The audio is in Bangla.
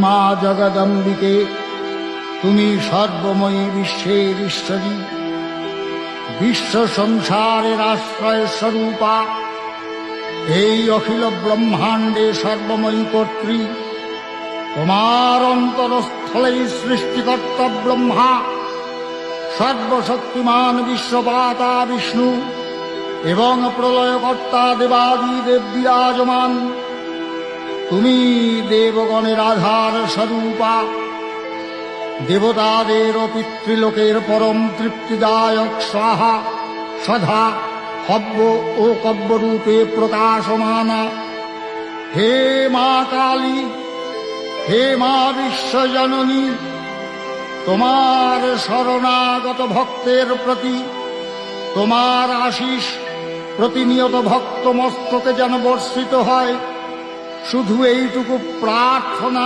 মা জগদম্বিকে, তুমি সর্বময়ী বিশ্বের ঈশ্বরী, বিশ্ব সংসারের আশ্রয় স্বরূপা, এই অখিল ব্রহ্মাণ্ডে সর্বময়ী কর্ত্রী। তোমার অন্তরস্থলেই সৃষ্টিকর্তা ব্রহ্মা, সর্বশক্তিমান বিশ্বপাতা বিষ্ণু এবং প্রলয়কর্তা দেবাদিদেব বিরাজমান। তুমি দেবগণের আধার স্বরূপা, দেবতাদের ও পিতৃলোকের পরম তৃপ্তিদায়ক স্বাহা সধা হব্য ও কব্যরূপে প্রকাশমানা। হে মা কালী, হে মা বিশ্বজননী, তোমার শরণাগত ভক্তের প্রতি তোমার আশিস প্রতিনিয়ত ভক্ত মস্তকে যেন বর্ষিত হয়, শুধু এইটুকু প্রার্থনা।